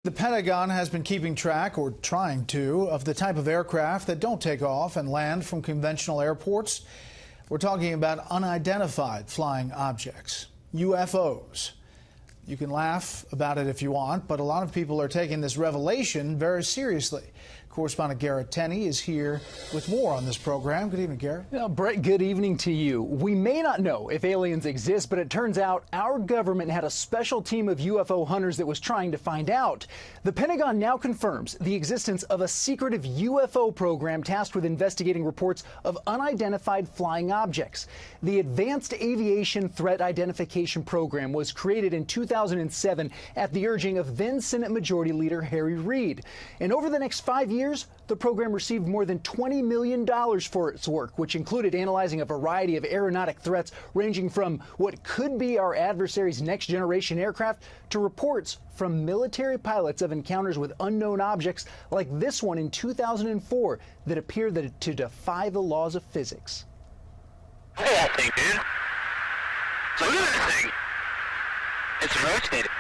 The Pentagon has been keeping track, or trying to, of the type of aircraft that don't take off and land from conventional airports. We're talking about unidentified flying objects, UFOs. You can laugh about it if you want, but a lot of people are taking this revelation very seriously. Correspondent Garrett Tenney is here with more on this program. Good evening, Garrett. Well, Brett, good evening to you. We may not know if aliens exist, but it turns out our government had a special team of UFO hunters that was trying to find out. The Pentagon now confirms the existence of a secretive UFO program tasked with investigating reports of unidentified flying objects. The Advanced Aviation Threat Identification Program was created in 2007 at the urging of then Senate Majority Leader Harry Reid. And over the next 5 years, the program received more than $20 million for its work, which included analyzing a variety of aeronautic threats ranging from what could be our adversaries' next-generation aircraft to reports from military pilots of encounters with unknown objects like this one in 2004 that appear to defy the laws of physics. Look at that thing, dude. Look at that thing. It's rotating.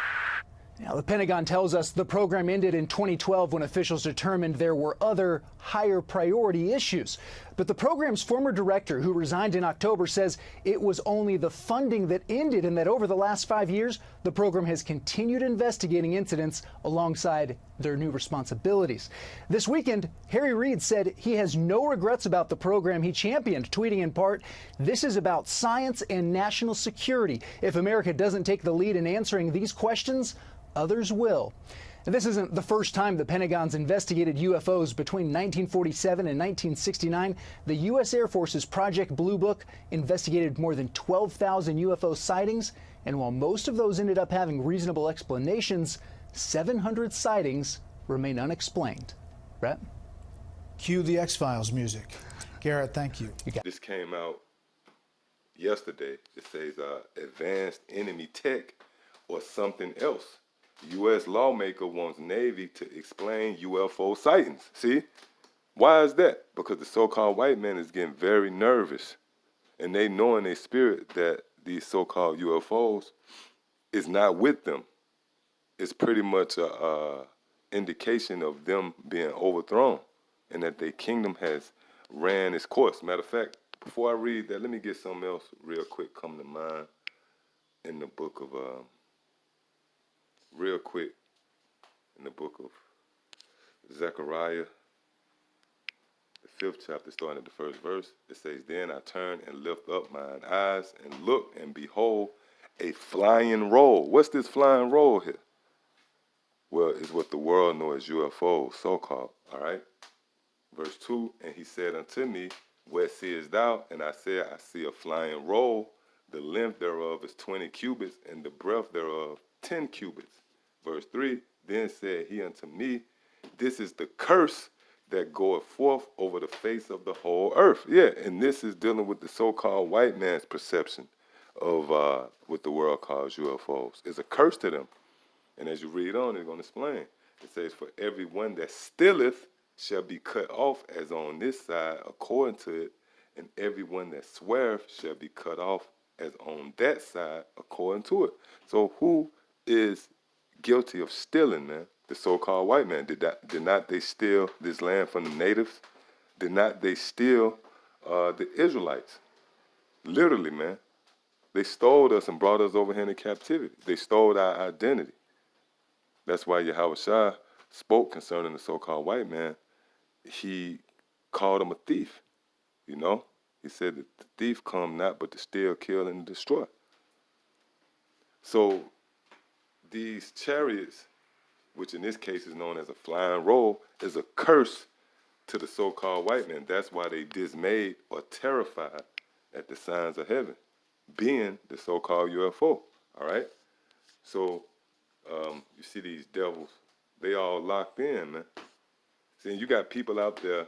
Now, the Pentagon tells us the program ended in 2012 when officials determined there were other higher priority issues. But the program's former director, who resigned in October, says it was only the funding that ended and that over the last 5 years, the program has continued investigating incidents alongside their new responsibilities. This weekend, Harry Reid said he has no regrets about the program he championed, tweeting in part, "This is about science and national security. If America doesn't take the lead in answering these questions, others will." And this isn't the first time the Pentagon's investigated UFOs. Between 1947 and 1969, the U.S. Air Force's Project Blue Book investigated more than 12,000 UFO sightings. And while most of those ended up having reasonable explanations, 700 sightings remain unexplained. Brett? Cue the X-Files music. Garrett, thank you. This came out yesterday. It says advanced enemy tech or something else. U.S. lawmaker wants Navy to explain UFO sightings. See? Why is that? Because the so-called white man is getting very nervous. And they know in their spirit that these so-called UFOs is not with them. It's pretty much a indication of them being overthrown and that their kingdom has ran its course. Matter of fact, before I read that, let me get something else real quick come to mind in the book of... real quick, in the book of Zechariah, the 5th chapter, starting at the 1st verse, it says, "Then I turned and lift up mine eyes and looked, and behold, a flying roll." What's this flying roll here? Well, it's what the world knows as UFOs, so-called, all right? Verse 2, "And he said unto me, What seest thou? And I said, I see a flying roll. The length thereof is 20 cubits, and the breadth thereof 10 cubits. Verse 3, "Then said he unto me, This is the curse that goeth forth over the face of the whole earth." Yeah, and this is dealing with the so-called white man's perception of what the world calls UFOs. It's a curse to them. And as you read on, it's going to explain. It says, "For everyone that stealeth shall be cut off as on this side according to it, and everyone that sweareth shall be cut off as on that side according to it." So who is guilty of stealing, man? The so-called white man. Did not they steal this land from the natives? Did not they steal the Israelites? Literally, man. They stole us and brought us over here into captivity. They stole our identity. That's why Yahweh Shah spoke concerning the so-called white man. He called him a thief, you know? He said that the thief come not but to steal, kill, and destroy. So these chariots, which in this case is known as a flying roll, is a curse to the so-called white man. That's why they dismayed or terrified at the signs of heaven, being the so-called UFO, all right? So you see these devils, they all locked in, man. See, you got people out there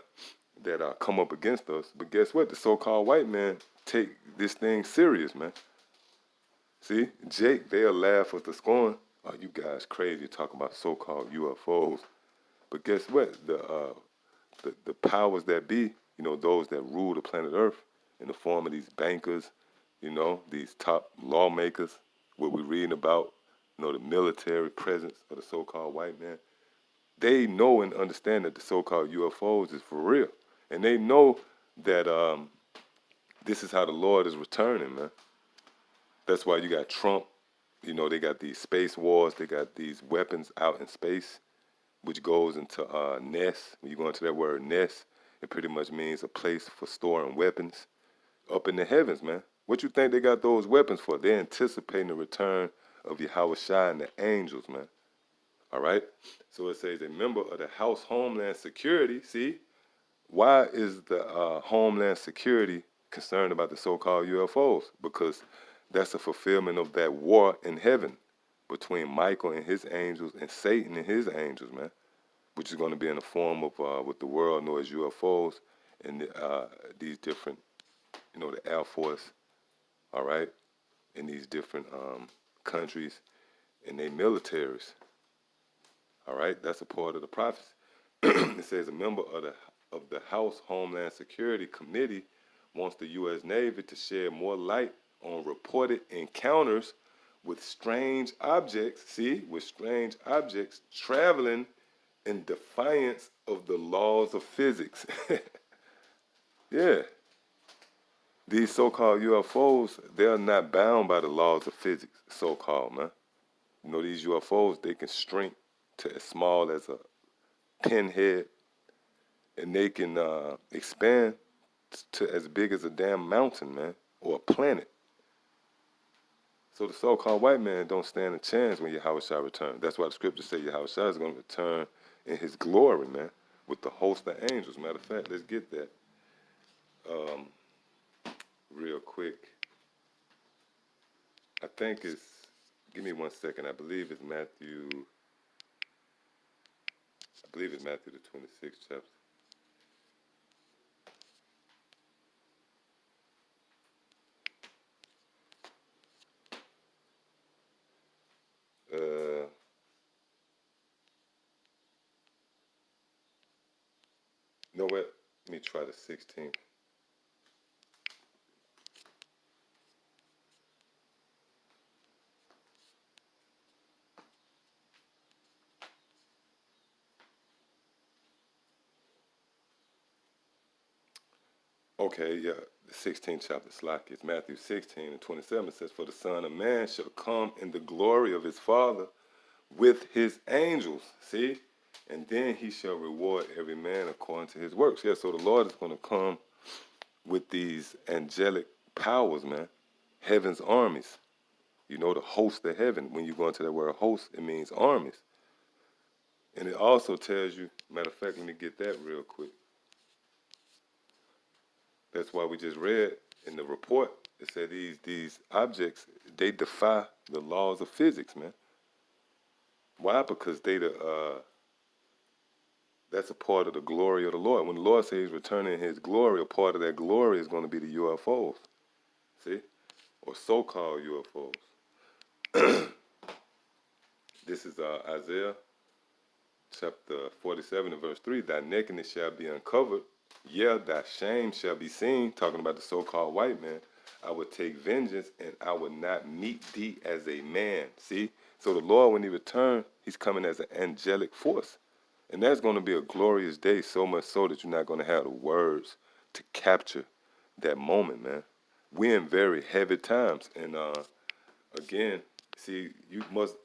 that come up against us, but guess what? The so-called white man take this thing serious, man. See, Jake, they'll laugh with the scorn. "Oh, you guys crazy talking about so-called UFOs." But guess what? The powers that be, you know, those that rule the planet Earth in the form of these bankers, you know, these top lawmakers, what we're reading about the military presence of the so-called white man, they know and understand that the so-called UFOs is for real. And they know that this is how the Lord is returning, man. That's why you got Trump. They got these space wars. They got these weapons out in space, which goes into nest. When you go into that word nest, it pretty much means a place for storing weapons up in the heavens, man. What you think they got those weapons for? They're anticipating the return of Yahweh Shai and the angels, man. All right? So it says a member of the House Homeland Security. See, why is the Homeland Security concerned about the so-called UFOs? Because that's a fulfillment of that war in heaven between Michael and his angels and Satan and his angels, man, which is going to be in the form of what the world knows as UFOs and these different, the Air Force, all right, in these different countries and their militaries, all right? That's a part of the prophecy. It says a member of the House Homeland Security Committee wants the U.S. Navy to shed more light on reported encounters with strange objects, traveling in defiance of the laws of physics. Yeah. These so-called UFOs, they're not bound by the laws of physics, so-called, man. These UFOs, they can shrink to as small as a pinhead, and they can expand to as big as a damn mountain, man, or a planet. So the so-called white man don't stand a chance when Yahweh Shai returns. That's why the scriptures say Yahweh Shai is going to return in his glory, man, with the host of angels. Matter of fact, let's get that real quick. I think it's, give me 1 second. I believe it's Matthew the 26th chapter. You know what? Let me try the 16th. Okay, yeah, the 16th chapter, Slack, is Matthew 16 and 27. It says, for the Son of Man shall come in the glory of his Father with his angels, see? And then he shall reward every man according to his works. Yeah, so the Lord is going to come with these angelic powers, man, heaven's armies. The host of heaven. When you go into that word host, it means armies. And it also tells you, matter of fact, let me get that real quick. That's why we just read in the report, it said these objects, they defy the laws of physics, man. Why? Because that's a part of the glory of the Lord. When the Lord says he's returning in his glory, a part of that glory is going to be the UFOs, see? Or so-called UFOs. This is Isaiah chapter 47 and verse 3. Thy nakedness shall be uncovered. Yeah, thy shame shall be seen. Talking about the so-called white man. I will take vengeance and I will not meet thee as a man. See? So the Lord, when he returns, he's coming as an angelic force. And that's going to be a glorious day, so much so that you're not going to have the words to capture that moment, man. We're in very heavy times. And again, see, you must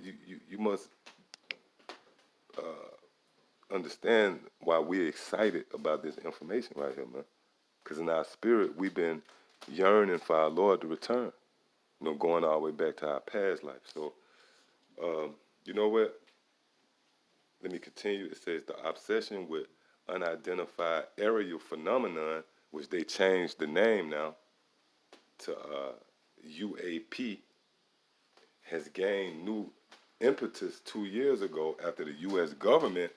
understand why we're excited about this information right here, man. Because in our spirit, we've been yearning for our Lord to return, going all the way back to our past life. So, you know what? Let me continue. It says the obsession with unidentified aerial phenomenon, which they changed the name now to UAP, has gained new impetus 2 years ago after the U.S. government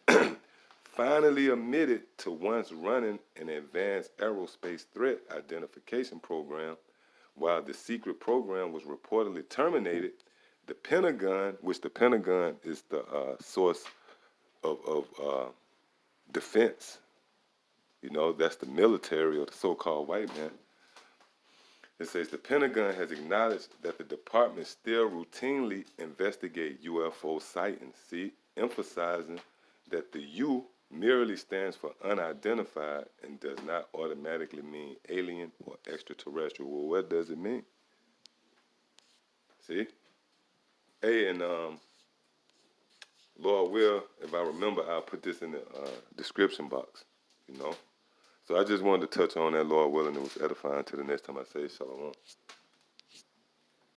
finally admitted to once running an advanced aerospace threat identification program. While the secret program was reportedly terminated, the Pentagon, which the Pentagon is the source of defense, that's the military or the so-called white man. It says the Pentagon has acknowledged that the department still routinely investigate UFO sightings. See, emphasizing that the U merely stands for unidentified and does not automatically mean alien or extraterrestrial. Well, what does it mean? See? Hey, and Lord will, if I remember, I'll put this in the description box, you know? So I just wanted to touch on that, Lord willing. It was edifying. Till the next time I say shalom.